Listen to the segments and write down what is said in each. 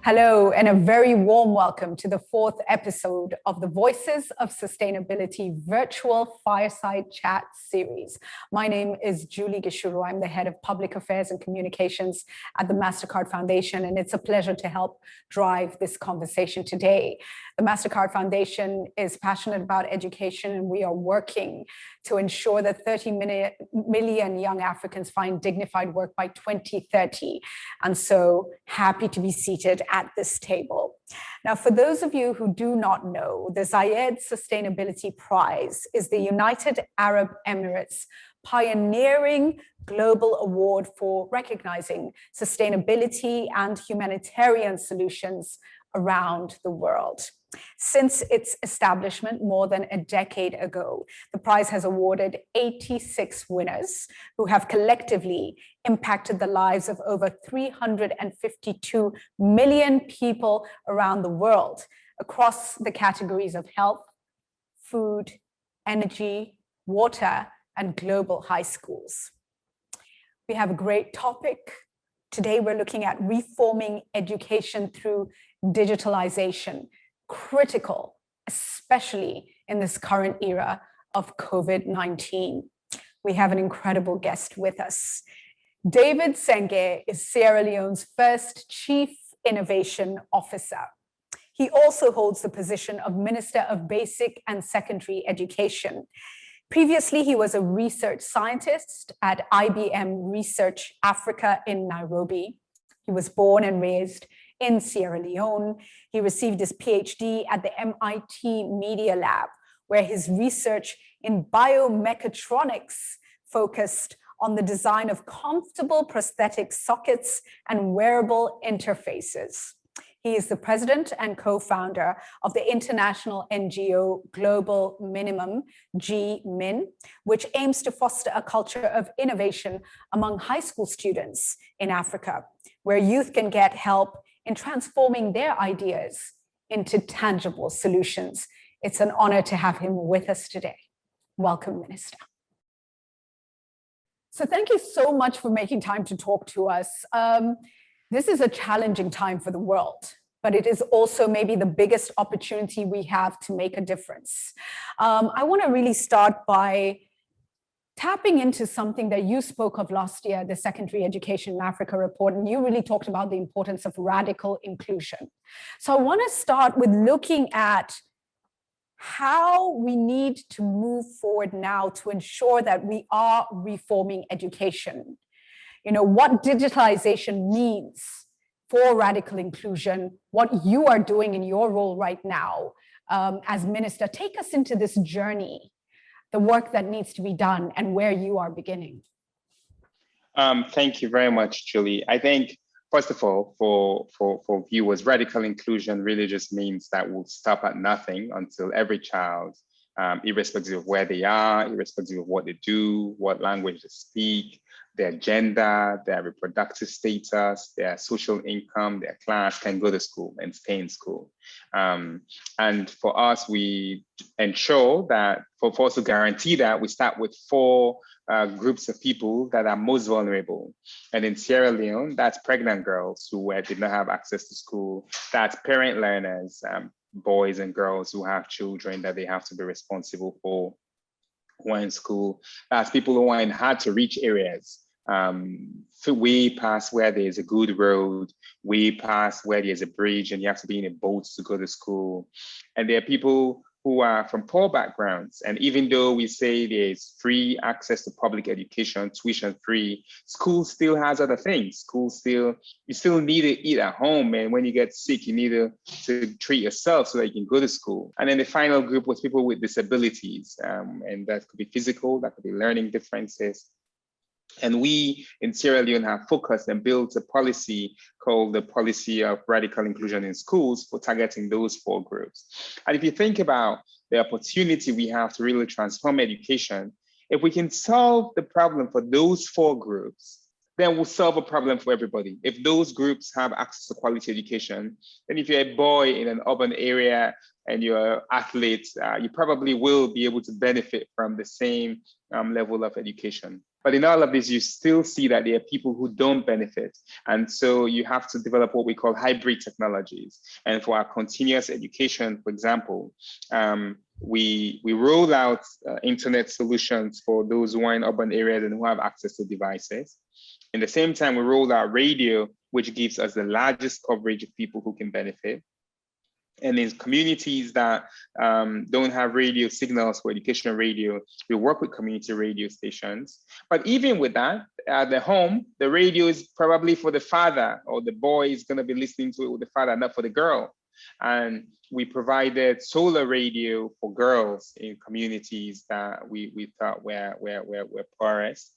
Hello, and a very warm welcome to the fourth episode of the Voices of Sustainability virtual fireside chat series. My name is Julie Gishuru. I'm the head of public affairs and communications at the MasterCard Foundation, and it's a pleasure to help drive this conversation today. The MasterCard Foundation is passionate about education, and we are working to ensure that 30 million young Africans find dignified work by 2030. And so happy to be seated at this table. Now, for those of you who do not know, the Zayed Sustainability Prize is the United Arab Emirates pioneering global award for recognizing sustainability and humanitarian solutions around the world. Since its establishment more than a decade ago, the prize has awarded 86 winners who have collectively impacted the lives of over 352 million people around the world across the categories of health, food, energy, water, and global high schools. We have a great topic. Today, we're looking at reforming education through digitalization, critical, especially in this current era of COVID-19. We have an incredible guest with us. Zayed Sengeh is Sierra Leone's first Chief Innovation Officer. He also holds the position of Minister of Basic and Secondary Education. Previously, he was a research scientist at IBM Research Africa in Nairobi. He was born and raised in Sierra Leone. He received his PhD at the MIT Media Lab, where his research in biomechatronics focused on the design of comfortable prosthetic sockets and wearable interfaces. He is the president and co-founder of the international NGO Global Minimum, GMIN, which aims to foster a culture of innovation among high school students in Africa, where youth can get help in transforming their ideas into tangible solutions. It's an honor to have him with us today. Welcome, Minister. So thank you so much for making time to talk to us. This is a challenging time for the world, but it is also maybe the biggest opportunity we have to make a difference. I want to really start by tapping into something that you spoke of last year, the Secondary Education in Africa report, and you really talked about the importance of radical inclusion. So I want to start with looking at how we need to move forward now to ensure that we are reforming education. You know, what digitalization means for radical inclusion, what you are doing in your role right now as minister. Take us into this journey, the work that needs to be done, and where you are beginning. Thank you very much, Julie. I think, first of all, for viewers, radical inclusion really just means that we'll stop at nothing until every child, irrespective of where they are, irrespective of what they do, what language they speak, their gender, their reproductive status, their social income, their class, can go to school and stay in school. And for us, we ensure that, for us to guarantee that, we start with four groups of people that are most vulnerable. And in Sierra Leone, that's pregnant girls who did not have access to school. That's parent learners, boys and girls who have children that they have to be responsible for who are in school. That's people who are in hard to reach areas, way past where there's a good road, way past where there's a bridge and you have to be in a boat to go to school. And there are people who are from poor backgrounds. And even though we say there's free access to public education, tuition free, school still has other things. You still need to eat at home. And when you get sick, you need to treat yourself so that you can go to school. And then the final group was people with disabilities. And that could be physical, that could be learning differences. And we in Sierra Leone have focused and built a policy called the Policy of Radical Inclusion in Schools for targeting those four groups. And if you think about the opportunity we have to really transform education, if we can solve the problem for those four groups, then we'll solve a problem for everybody. If those groups have access to quality education, then if you're a boy in an urban area and you're an athlete, you probably will be able to benefit from the same level of education. But in all of this, you still see that there are people who don't benefit. And so you have to develop what we call hybrid technologies. And for our continuous education, for example, we roll out internet solutions for those who are in urban areas and who have access to devices. In the same time, we roll out radio, which gives us the largest coverage of people who can benefit. And in communities that don't have radio signals for educational radio, we work with community radio stations. But even with that, at the home, the radio is probably for the father, or the boy is going to be listening to it with the father, not for the girl. And we provided solar radio for girls in communities that we thought were poorest.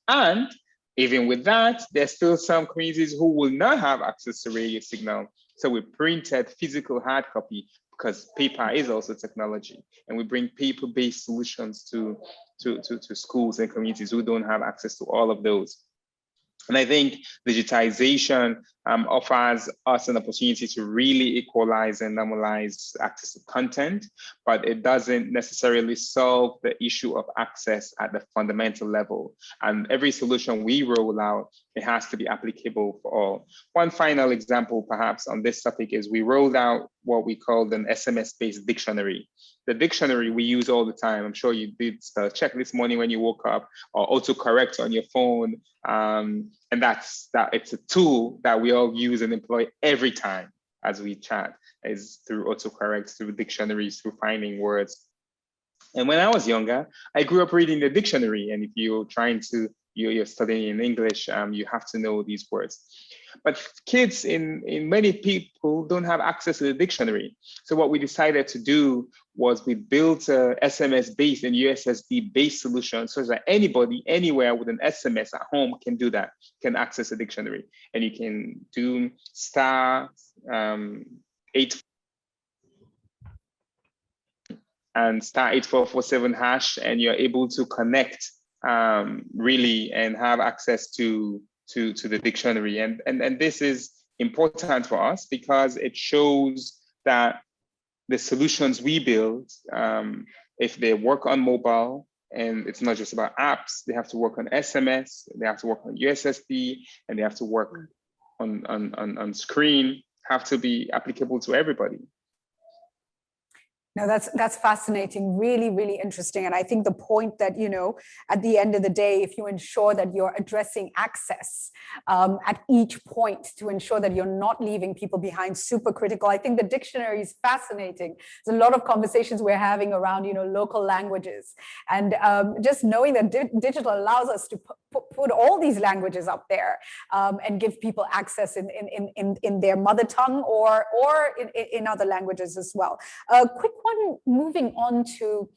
And even with that, there's still some communities who will not have access to radio signal. So we printed physical hard copy, because paper is also technology. And we bring paper-based solutions to schools and communities who don't have access to all of those. And I think digitization offers us an opportunity to really equalize and normalize access to content, but it doesn't necessarily solve the issue of access at the fundamental level. And every solution we roll out, it has to be applicable for all. One final example, perhaps, on this topic is we rolled out what we called an SMS-based dictionary. The dictionary we use all the time. I'm sure you did spell check this morning when you woke up, or autocorrect on your phone. And it's a tool that we all use and employ every time as we chat, is through autocorrect, through dictionaries, through finding words. And when I was younger, I grew up reading the dictionary. And if you're you're studying in English, you have to know these words. But kids in many people don't have access to the dictionary. So what we decided to do was we built a SMS-based and USSD-based solution so that anybody, anywhere with an SMS at home can do that, can access a dictionary. And you can do *8 and *8447#, and you're able to connect really and have access to the dictionary. And this is important for us because it shows that the solutions we build, if they work on mobile, and it's not just about apps, they have to work on SMS, they have to work on USSD, and they have to work on screen, have to be applicable to everybody. No, that's fascinating, really, really interesting. And I think the point that, at the end of the day, if you ensure that you're addressing access at each point to ensure that you're not leaving people behind, super critical. I think the dictionary is fascinating. There's a lot of conversations we're having around, local languages. And just knowing that digital allows us to put all these languages up there and give people access in their mother tongue or in other languages as well. A quick one, moving on to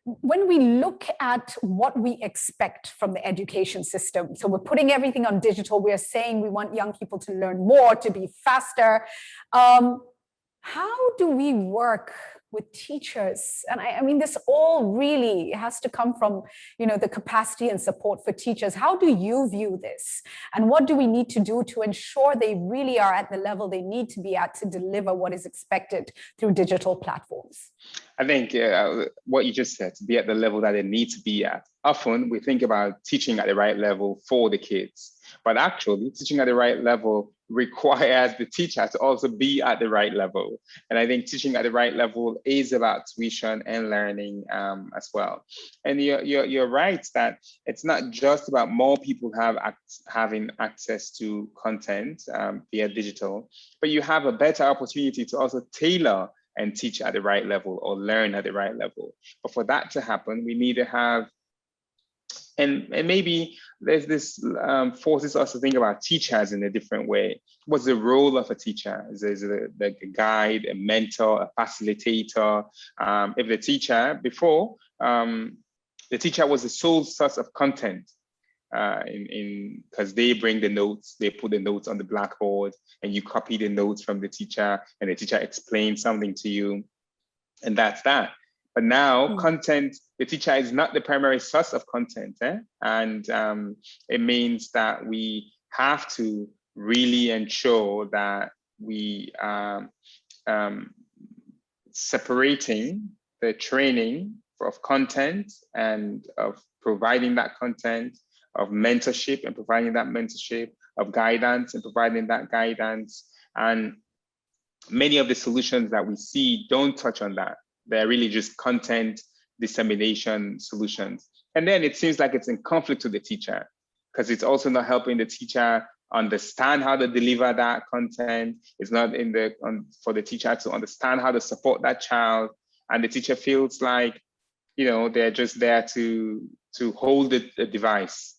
when we look at what we expect from the education system. So we're putting everything on digital. We're saying we want young people to learn more, to be faster. How do we work with teachers? And I mean, this all really has to come from, the capacity and support for teachers. How do you view this? And what do we need to do to ensure they really are at the level they need to be at to deliver what is expected through digital platforms? I think what you just said, to be at the level that they need to be at. Often we think about teaching at the right level for the kids, but actually teaching at the right level requires the teacher to also be at the right level. And I think teaching at the right level is about tuition and learning as well. And you're right that it's not just about more people having access to content via digital, but you have a better opportunity to also tailor and teach at the right level or learn at the right level. But for that to happen, we need to have, and maybe there's this forces us to think about teachers in a different way. What's the role of a teacher? Is it like a guide, a mentor, a facilitator? If the teacher before, the teacher was the sole source of content, because they bring the notes, they put the notes on the blackboard, and you copy the notes from the teacher, and the teacher explains something to you, and that's that. But now content, the teacher is not the primary source of content, and it means that we have to really ensure that we are separating the training of content and of providing that content, of mentorship and providing that mentorship, of guidance and providing that guidance. And many of the solutions that we see don't touch on that. They're really just content dissemination solutions. And then it seems like it's in conflict with the teacher, because it's also not helping the teacher understand how to deliver that content. It's not for the teacher to understand how to support that child. And the teacher feels like, they're just there to hold the device,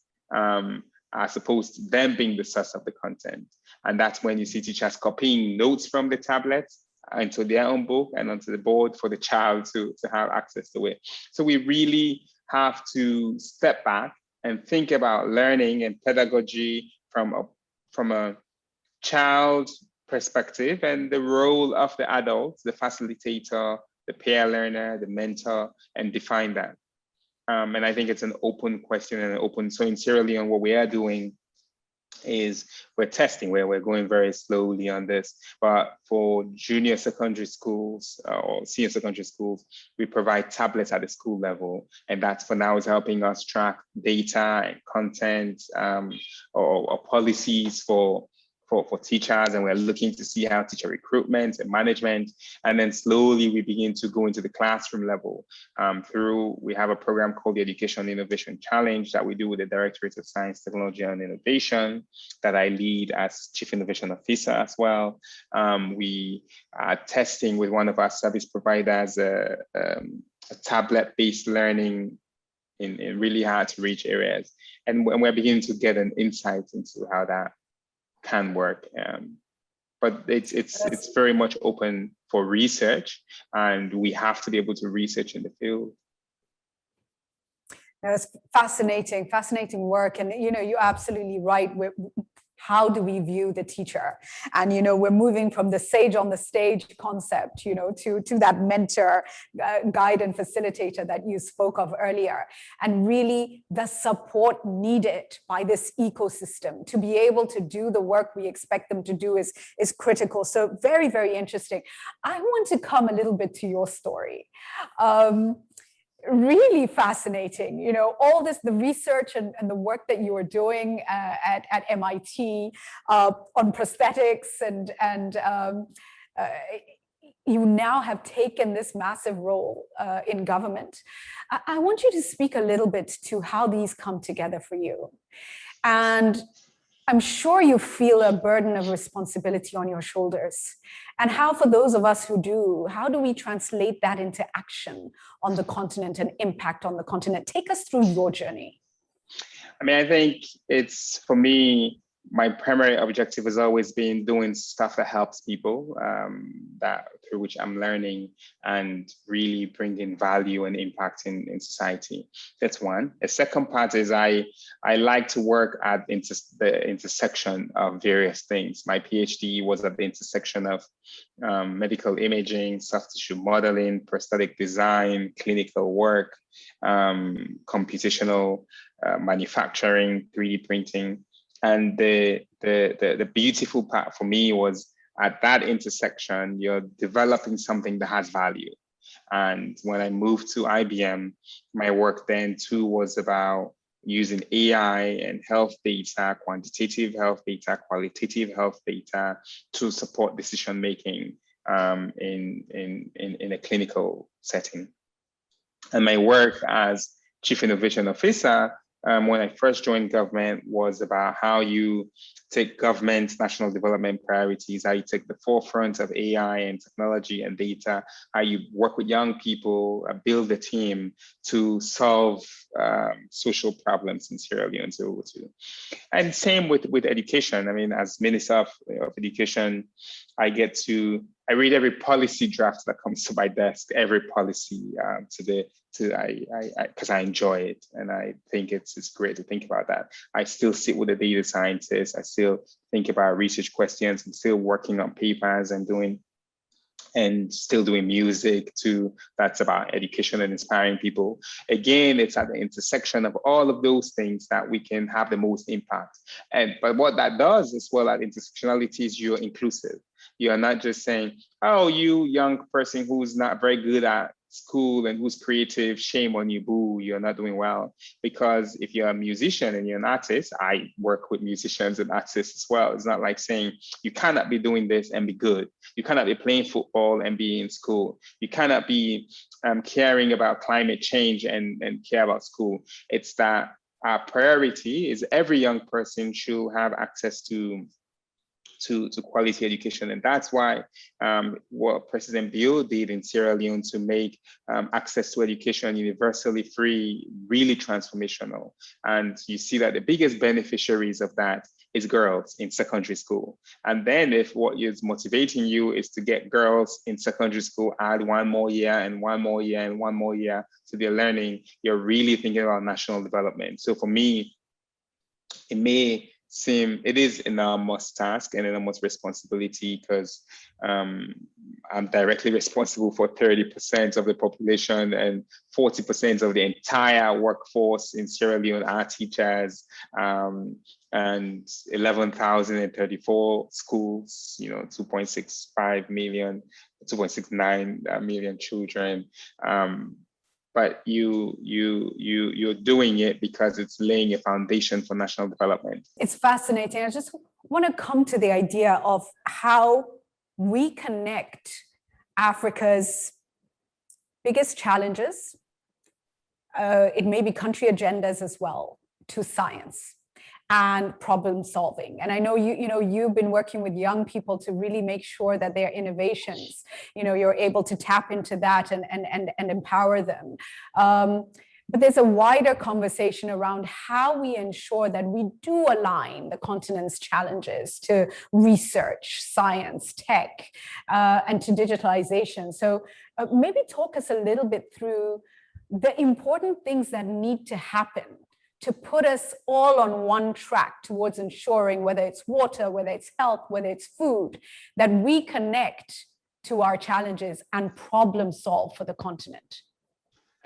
as opposed to them being the source of the content. And that's when you see teachers copying notes from the tablets into their own book and onto the board for the child to have access to it. So we really have to step back and think about learning and pedagogy from a child perspective, and the role of the adult, the facilitator, the peer learner, the mentor, and define that. And I think it's an open question and an open. So in Sierra Leone, what we are doing is we're testing, where we're going very slowly on this. But for junior secondary schools or senior secondary schools, we provide tablets at the school level. And that's for now is helping us track data and content or policies for teachers, and we're looking to see how teacher recruitment and management, and then slowly we begin to go into the classroom level. We have a program called the Education Innovation Challenge that we do with the Directorate of Science, Technology and Innovation that I lead as Chief Innovation Officer as well. We are testing with one of our service providers a tablet-based learning in really hard to reach areas. And we're beginning to get an insight into how that can work, but it's very much open for research, and we have to be able to research in the field. That's fascinating work, and you're absolutely right. How do we view the teacher? And we're moving from the sage on the stage concept, to that mentor, guide, and facilitator that you spoke of earlier. And really, the support needed by this ecosystem to be able to do the work we expect them to do is critical. So very, very interesting. I want to come a little bit to your story. Really fascinating, all this, the research and the work that you are doing at MIT on prosthetics, and you now have taken this massive role in government. I want you to speak a little bit to how these come together for you. And I'm sure you feel a burden of responsibility on your shoulders. And how, for those of us who do, how do we translate that into action on the continent and impact on the continent? Take us through your journey. I mean, I think it's, for me, my primary objective has always been doing stuff that helps people, that through which I'm learning and really bringing value and impact in society. That's one. The second part is I like to work at the intersection of various things. My PhD was at the intersection of medical imaging, soft tissue modeling, prosthetic design, clinical work, computational manufacturing, 3D printing. And the beautiful part for me was at that intersection, you're developing something that has value. And when I moved to IBM, my work then too was about using AI and health data, quantitative health data, qualitative health data to support decision-making in a clinical setting. And my work as Chief Innovation Officer, when I first joined government, was about how you take government's national development priorities, how you take the forefront of AI and technology and data, how you work with young people, build a team to solve social problems in Sierra Leone. And same with education. I mean, as Minister of Education, I read every policy draft that comes to my desk, every policy because I enjoy it, and I think it's great to think about that. I still sit with the data scientists. I still think about research questions. I'm still working on papers and still doing music too. That's about education and inspiring people. Again, it's at the intersection of all of those things that we can have the most impact. But what that does as well at intersectionality is you're inclusive. You are not just saying, oh, you young person who's not very good at school and who's creative, shame on you, boo, you're not doing well. Because if you're a musician and you're an artist, I work with musicians and artists as well. It's not like saying you cannot be doing this and be good. You cannot be playing football and be in school. You cannot be caring about climate change and care about school. It's that our priority is every young person should have access to quality education. And that's why what President Bio did in Sierra Leone to make access to education universally free really transformational. And you see that the biggest beneficiaries of that is girls in secondary school. And then if what is motivating you is to get girls in secondary school, add one more year and one more year and one more year to their learning, you're really thinking about national development. So for me, it is an enormous task and an enormous responsibility because I'm directly responsible for 30% of the population and 40% of the entire workforce in Sierra Leone are teachers, and 11,034 schools, 2.65 million, 2.69 million children. But you're doing it because it's laying a foundation for national development. It's fascinating. I just want to come to the idea of how we connect Africa's biggest challenges, it may be country agendas as well, to science and problem solving. And I know you've been working with young people to really make sure that their innovations, you're able to tap into that and empower them. But there's a wider conversation around how we ensure that we do align the continent's challenges to research, science, tech, and to digitalization. So maybe talk us a little bit through the important things that need to happen to put us all on one track towards ensuring, whether it's water, whether it's health, whether it's food, that we connect to our challenges and problem solve for the continent.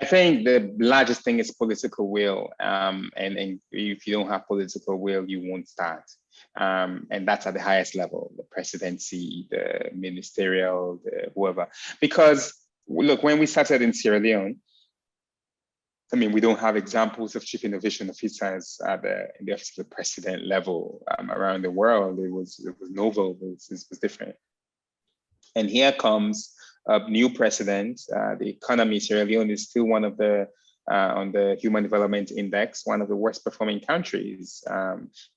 I think the largest thing is political will. And if you don't have political will, you won't start. And that's at the highest level, the presidency, the ministerial, whoever. Because look, when we started in Sierra Leone, we don't have examples of chief innovation officers in the office of the president level around the world. It was novel, it was different. And here comes a new president. The economy in Sierra Leone is still one of the, on the Human Development Index, one of the worst performing countries.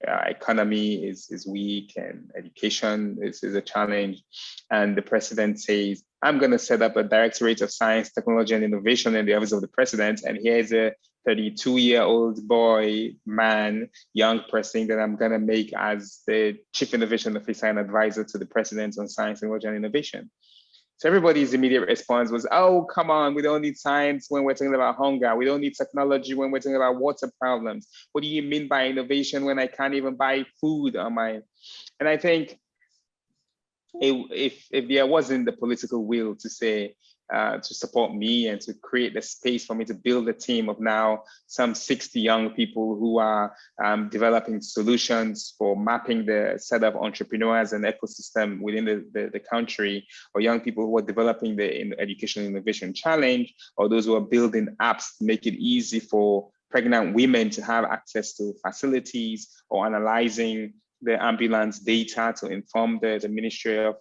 Economy is weak and education is a challenge. And the president says, I'm going to set up a Directorate of Science, Technology, and Innovation in the office of the president. And here's a 32-year-old young person that I'm going to make as the Chief Innovation Officer and advisor to the president on science, technology, and innovation. So everybody's immediate response was, oh, come on, we don't need science when we're talking about hunger. We don't need technology when we're talking about water problems. What do you mean by innovation when I can't even buy food on my... And I think if there wasn't the political will to say, to support me and to create the space for me to build a team of now some 60 young people who are developing solutions for mapping the set of entrepreneurs and ecosystem within the country, or young people who are developing the education innovation challenge, or those who are building apps to make it easy for pregnant women to have access to facilities, or analyzing the ambulance data to inform the Ministry of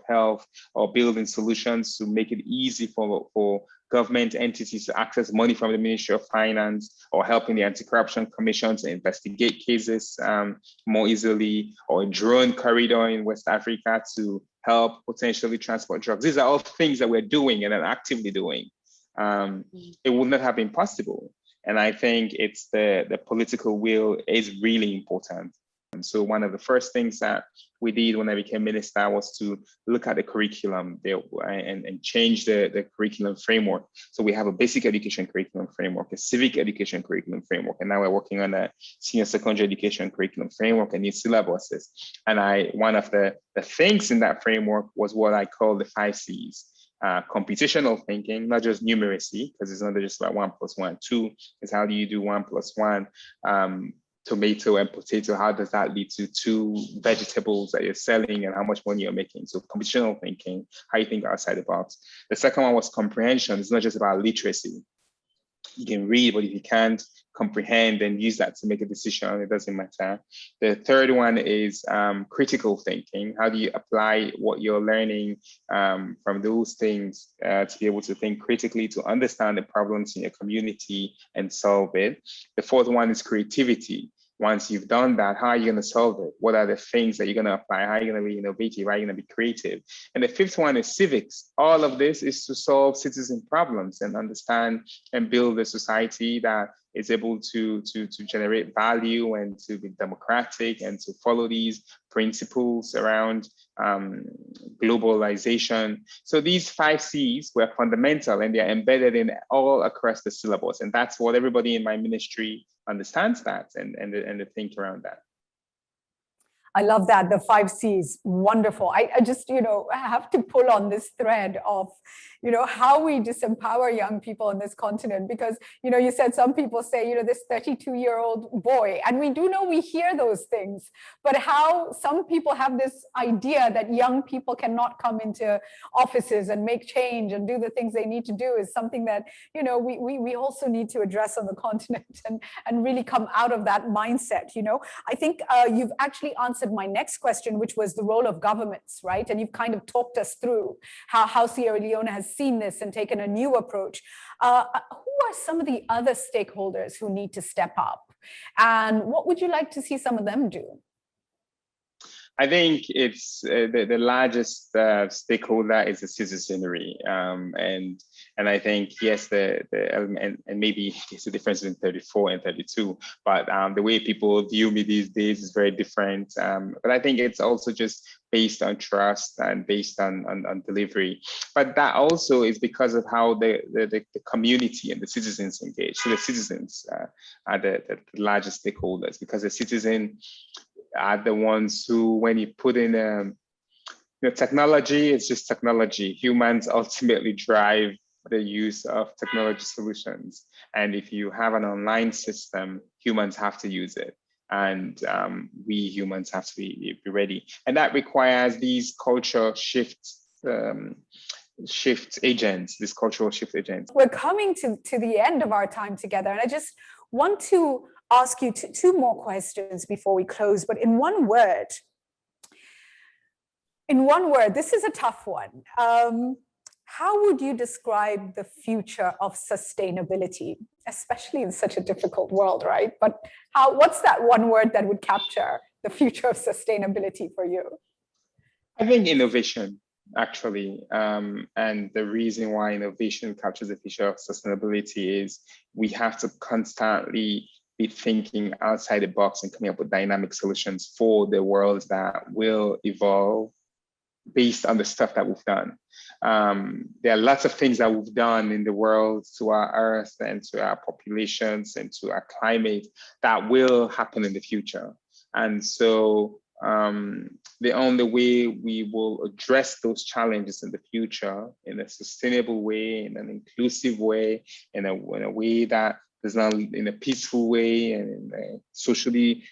Health, or building solutions to make it easy for government entities to access money from the Ministry of Finance, or helping the Anti-Corruption Commission to investigate cases more easily, or a drone corridor in West Africa to help potentially transport drugs. These are all things that we're doing and are actively doing. It would not have been possible. And I think it's the political will is really important. And so one of the first things that we did when I became minister was to look at the curriculum and change the curriculum framework. So we have a basic education curriculum framework, a civic education curriculum framework, and now we're working on a senior secondary education curriculum framework and new syllabuses. And one of the things in that framework was what I call the 5 C's. Computational thinking, not just numeracy, because it's not just about 1 + 1, 2, is how do you do 1 + 1, tomato and potato, how does that lead to two vegetables that you're selling and how much money you're making? So computational thinking, how you think outside the box. The second one was comprehension. It's not just about literacy. You can read, but if you can't comprehend and use that to make a decision, it doesn't matter. The third one is critical thinking. How do you apply what you're learning from those things to be able to think critically, to understand the problems in your community and solve it? The fourth one is creativity. Once you've done that, how are you going to solve it? What are the things that you're going to apply? How are you going to be innovative? How are you going to be creative? And the fifth one is civics. All of this is to solve citizen problems and understand and build a society that is able to generate value and to be democratic and to follow these principles around globalization. So these 5 C's were fundamental and they're embedded in all across the syllabus. And that's what everybody in my ministry understands that and the think around that. I love that, the 5 C's, wonderful. I just, I have to pull on this thread of, how we disempower young people on this continent, because, you said some people say, this 32-year-old boy, and we do know, we hear those things, but how some people have this idea that young people cannot come into offices and make change and do the things they need to do is something that, we also need to address on the continent and really come out of that mindset. I think you've actually answered my next question, which was the role of governments, right? And you've kind of talked us through how Sierra Leone has seen this and taken a new approach. Who are some of the other stakeholders who need to step up? And what would you like to see some of them do? I think it's the largest stakeholder is the citizenry, and I think yes, the element, and maybe it's a difference in 34 and 32, but the way people view me these days is very different. But I think it's also just based on trust and based on delivery. But that also is because of how the community and the citizens engage. So the citizens are the largest stakeholders, because the citizen are the ones who, when you put in technology, it's just technology. Humans ultimately drive the use of technology solutions. And if you have an online system, humans have to use it. And we humans have to be ready. And that requires these cultural shift agents, these cultural shift agents. We're coming to the end of our time together. And I just want to ask you two more questions before we close, but in one word, this is a tough one. How would you describe the future of sustainability, especially in such a difficult world, right? But what's that one word that would capture the future of sustainability for you? I think innovation, actually. And the reason why innovation captures the future of sustainability is we have to constantly be thinking outside the box and coming up with dynamic solutions for the world that will evolve based on the stuff that we've done. There are lots of things that we've done in the world to our earth and to our populations and to our climate that will happen in the future. And so the only way we will address those challenges in the future in a sustainable way, in an inclusive way, in a way that is not in a peaceful way and in a socially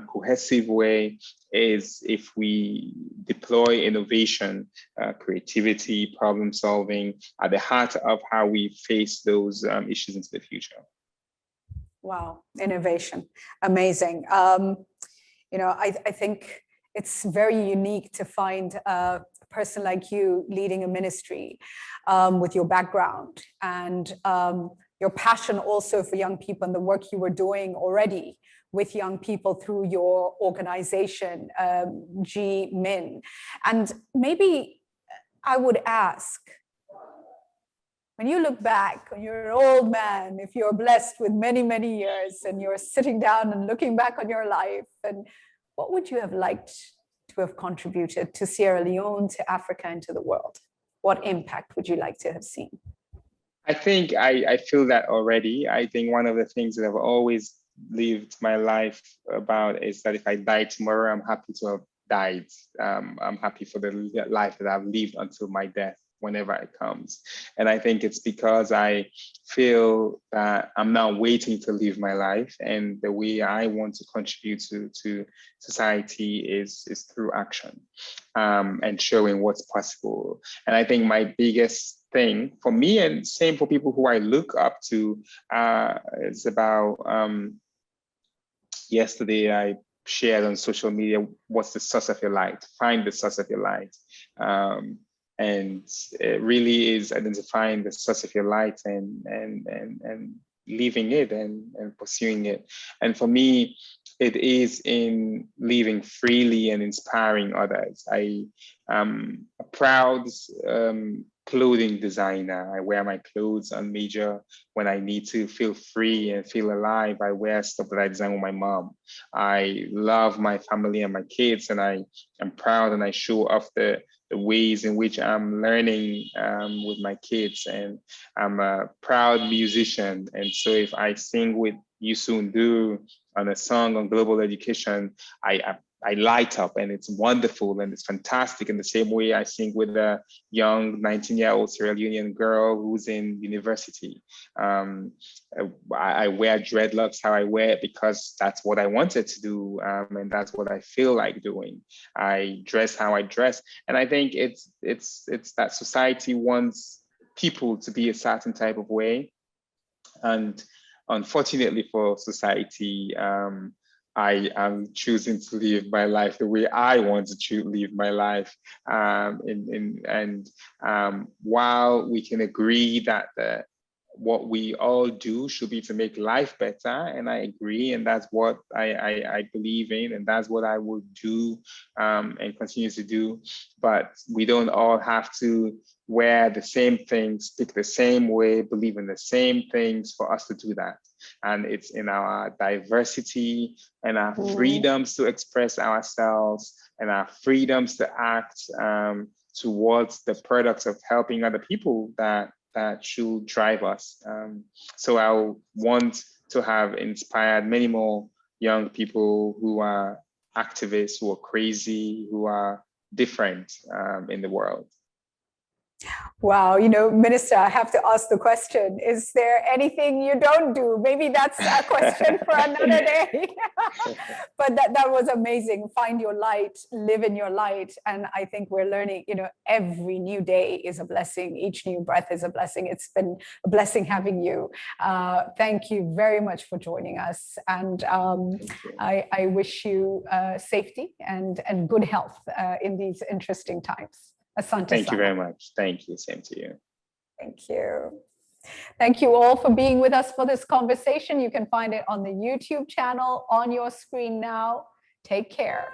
cohesive way, is if we deploy innovation, creativity, problem solving at the heart of how we face those issues into the future. Wow, innovation, amazing. I think it's very unique to find a person like you leading a ministry with your background and your passion also for young people and the work you were doing already with young people through your organization, G-Min. And maybe I would ask, when you look back, when you're an old man, if you're blessed with many, many years and you're sitting down and looking back on your life, and what would you have liked to have contributed to Sierra Leone, to Africa, and to the world? What impact would you like to have seen? I think I feel that already. I think one of the things that I've always lived my life about is that if I die tomorrow, I'm happy to have died. I'm happy for the life that I've lived until my death. whenever it comes. And I think it's because I feel that I'm not waiting to live my life, and the way I want to contribute to society is through action, and showing what's possible. And I think my biggest thing for me, and same for people who I look up to, is about, yesterday I shared on social media, what's the source of your light? Find the source of your light. And it really is identifying the source of your light and living it and pursuing it. And for me, it is in living freely and inspiring others. I am a proud clothing designer. I wear my clothes on major when I need to feel free and feel alive. I wear stuff that I design with my mom. I love my family and my kids, and I am proud, and I show off the ways in which I'm learning with my kids. And I'm a proud musician. And so if I sing with Yusun Du on a song on global education, I light up, and it's wonderful and it's fantastic. In the same way I sing with a young 19-year-old Sierra Leonean girl who's in university. I wear dreadlocks how I wear it because that's what I wanted to do, and that's what I feel like doing. I dress how I dress, and I think it's that society wants people to be a certain type of way, and unfortunately for society, I am choosing to live my life the way I want to live my life. While we can agree that what we all do should be to make life better, and I agree, and that's what I believe in, and that's what I will do and continue to do. But we don't all have to wear the same things, speak the same way, believe in the same things for us to do that. And it's in our diversity and our freedoms to express ourselves and our freedoms to act towards the products of helping other people that should drive us. So I want to have inspired many more young people who are activists, who are crazy, who are different in the world. Wow, Minister, I have to ask the question, is there anything you don't do? Maybe that's a question for another day. But that was amazing. Find your light, live in your light. And I think we're learning, every new day is a blessing. Each new breath is a blessing. It's been a blessing having you. Thank you very much for joining us. And I wish you safety and good health in these interesting times. Asante Thank you sana. very much. Thank you. Same to you. Thank you. Thank you all for being with us for this conversation. You can find it on the YouTube channel on your screen now. Take care.